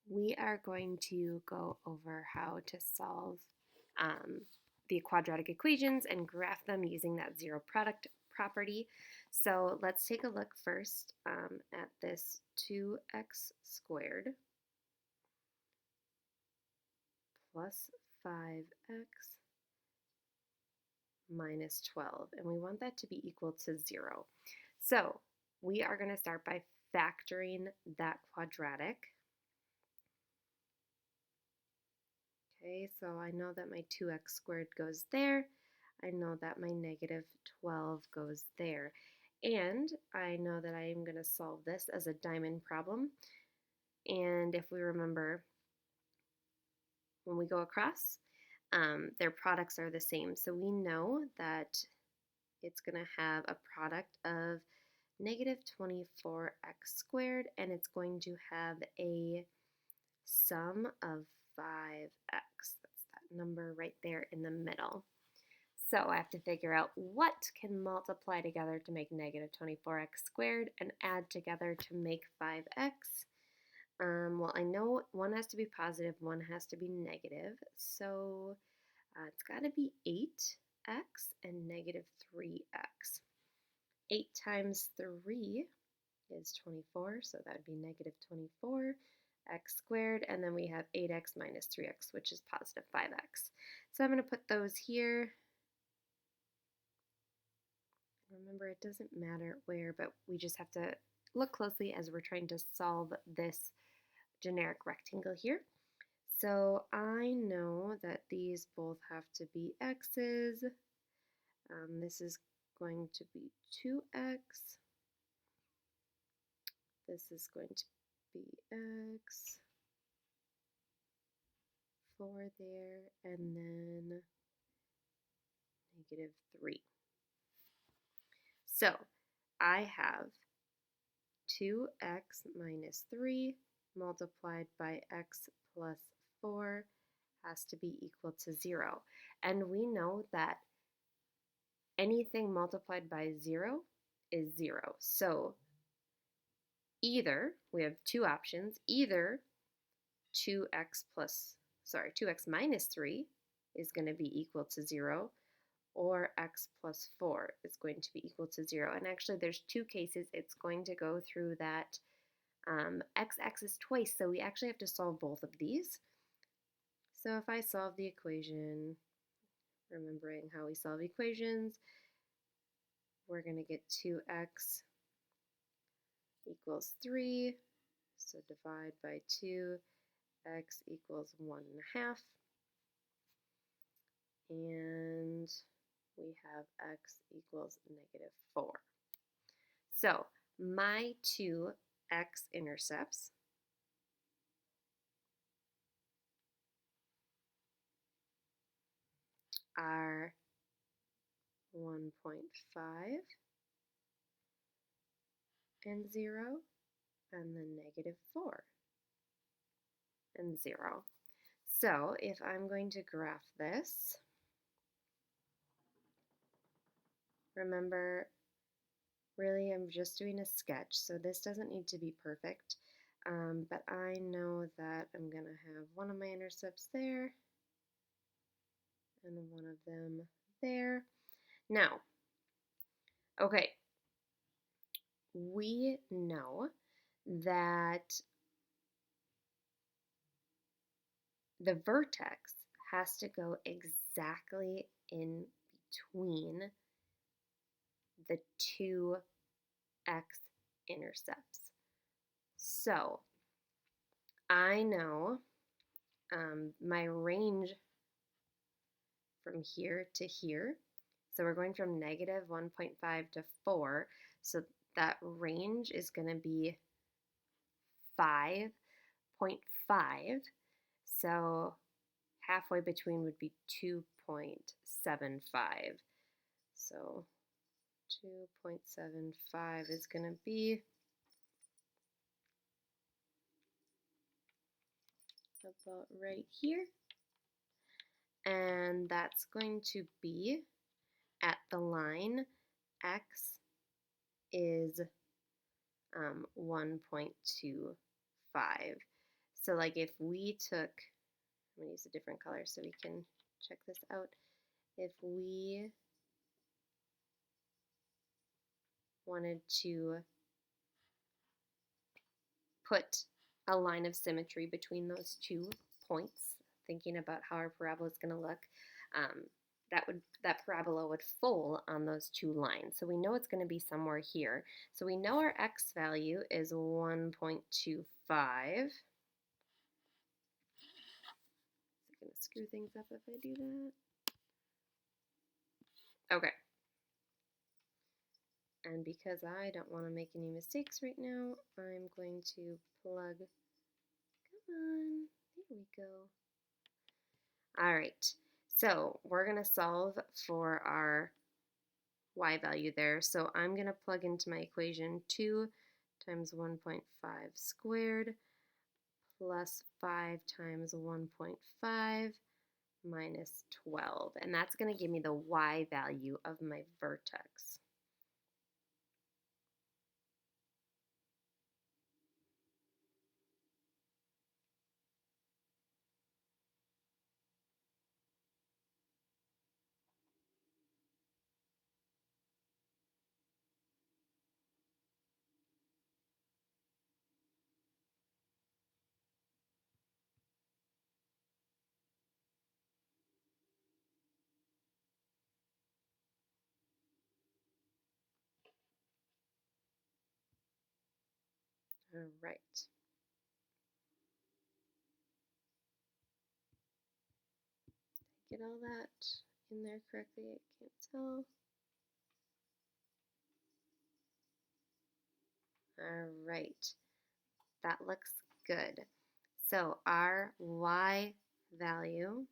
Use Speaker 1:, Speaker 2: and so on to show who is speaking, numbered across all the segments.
Speaker 1: We are going to go over how to solve um, the quadratic equations and graph them using that zero product property. So let's take a look first at this 2x squared plus 5x minus 12, and we want that to be equal to 0. So we are going to start by factoring that quadratic. Okay, so I know that my 2x squared goes there. I know that my negative 12 goes there. And I know that I am going to solve this as a diamond problem. And if we remember, when we go across, their products are the same. So we know that it's going to have a product of negative 24x squared, and it's going to have a sum of 5x. That's that number right there in the middle. So I have to figure out what can multiply together to make negative 24x squared and add together to make 5x. Well, I know one has to be positive, one has to be negative. So it's got to be 8x and negative 3x. 8 times 3 is 24, so that would be negative 24 x squared, and then we have 8x minus 3x, which is positive 5x. So I'm going to put those here. Remember, it doesn't matter where, but we just have to look closely as we're trying to solve this generic rectangle here. So I know that these both have to be x's. This is going to be 2x. This is going to be x. 4 there, and then negative 3. So I have 2x minus 3 multiplied by x plus 4 has to be equal to 0. And we know that anything multiplied by 0 is 0. So either, we have two options, either 2x minus 3 is going to be equal to 0, or x plus 4 is going to be equal to 0. And actually there's two cases it's going to go through that x-axis twice, so we actually have to solve both of these. So if I solve the equation, remembering how we solve equations, we're going to get 2x equals 3, so divide by 2, x equals 1.5, and we have x equals negative 4. So my two x intercepts are 1.5 and 0, and then negative 4 and 0. So if I'm going to graph this, remember, really I'm just doing a sketch, so this doesn't need to be perfect, but I know that I'm going to have one of my intercepts there and one of them there. Now, okay, we know that the vertex has to go exactly in between the two x intercepts. So I know my range from here to here. So we're going from negative 1.5 to 4. So that range is going to be 5.5. So halfway between would be 2.75. So 2.75 is going to be about right here. And that's going to be at the line x is 1.25. So like if we took, I'm going to use a different color so we can check this out. If we wanted to put a line of symmetry between those 2 points, thinking about how our parabola is going to look, that parabola would fall on those 2 lines. So we know it's going to be somewhere here. So we know our x value is 1.25. Is it going to screw things up if I do that? Okay. And because I don't want to make any mistakes right now, I'm going to plug, come on, there we go. All right, so we're going to solve for our y value there. So I'm going to plug into my equation 2 times 1.5 squared plus 5 times 1.5 minus 12. And that's going to give me the y value of my vertex. All right. Get all that in there correctly? I can't tell. All right, that looks good. So our y value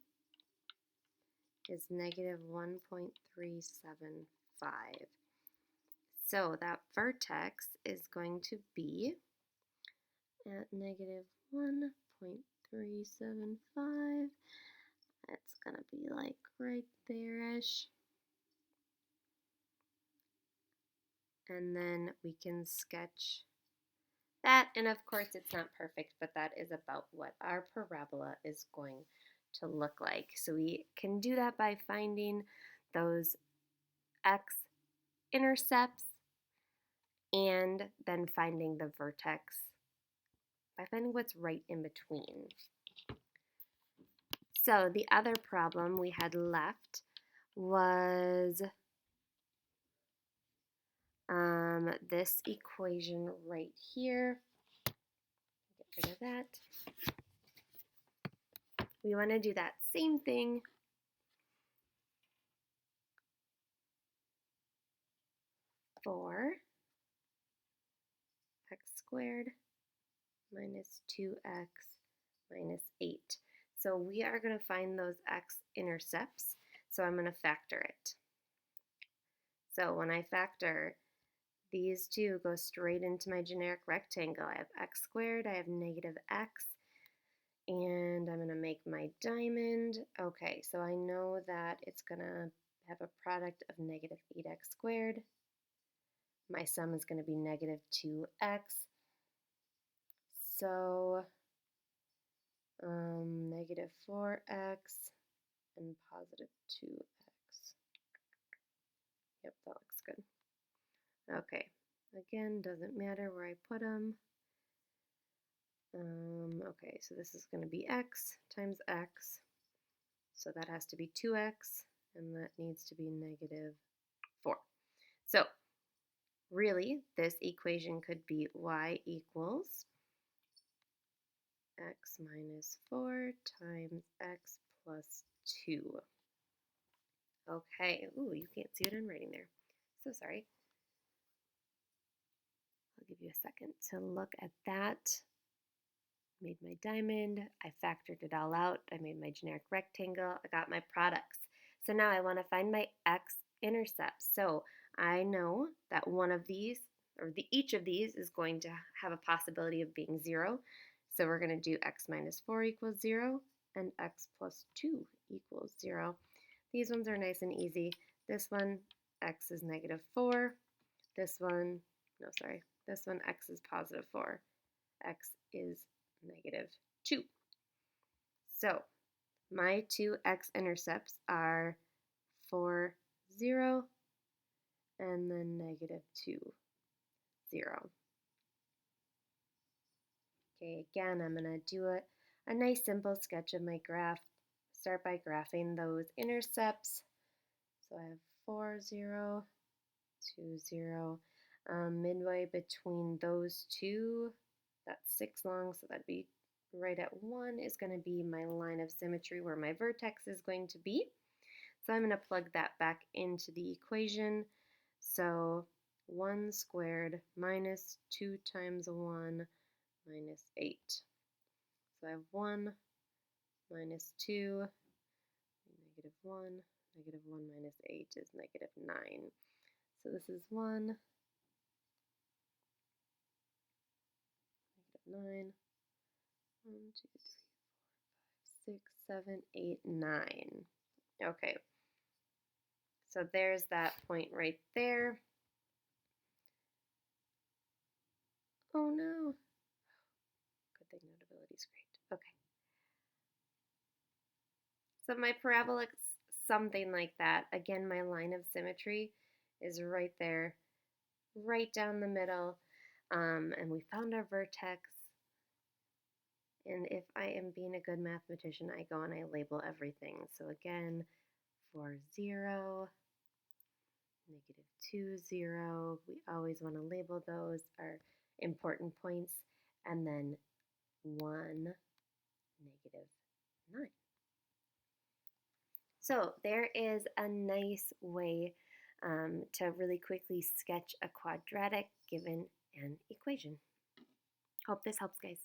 Speaker 1: is negative 1.375. So that vertex is going to be at negative 1.375. That's going to be like right there-ish. And then we can sketch that. And of course it's not perfect, but that is about what our parabola is going to look like. So we can do that by finding those x intercepts and then finding the vertex by finding what's right in between. So the other problem we had left was this equation right here. Get rid of that. We want to do that same thing for x squared minus 2x minus 8. So we are going to find those x intercepts. So I'm going to factor it. So when I factor, these two go straight into my generic rectangle. I have x squared, I have negative x, and I'm going to make my diamond. Okay, so I know that it's going to have a product of negative 8x squared. My sum is going to be negative 2x. So negative 4x and positive 2x. Yep, that looks good. Okay, again, doesn't matter where I put them. Okay, so this is going to be x times x. So that has to be 2x, and that needs to be negative 4. So really, this equation could be y equals x minus 4 times x plus 2. Okay, ooh, you can't see what I'm writing there. So sorry. I'll give you a second to look at that. Made my diamond, I factored it all out, I made my generic rectangle, I got my products. So now I want to find my x-intercepts. So I know that one of these, or each of these is going to have a possibility of being 0. So we're going to do x minus 4 equals 0 and x plus 2 equals 0. These ones are nice and easy. This one, x is negative 4. This one, no, sorry. This one, x is positive 4. X is negative 2. So my two x-intercepts are 4, 0, and then negative 2, 0. Okay, again, I'm going to do a nice simple sketch of my graph. Start by graphing those intercepts. So I have 4, 0, 2, 0. Midway between those two, that's 6 long, so that'd be right at 1 is going to be my line of symmetry where my vertex is going to be. So I'm going to plug that back into the equation. So 1 squared minus 2 times 1 minus 8. So I have 1 minus 2, negative 1, negative 1 minus 8 is negative 9. So this is 1, negative 9, 1, 2, 3, 4, 5, 6, 7, 8, 9. Okay, so there's that point right there. Oh no. Good thing Notability is great. Okay. So my parabola is something like that. Again, my line of symmetry is right there, right down the middle. And we found our vertex. And if I am being a good mathematician, I go and I label everything. So again, 4, 0, negative 2, 0. We always want to label those, our important points. And then 1, negative 9. So there is a nice way to really quickly sketch a quadratic given an equation. Hope this helps, guys.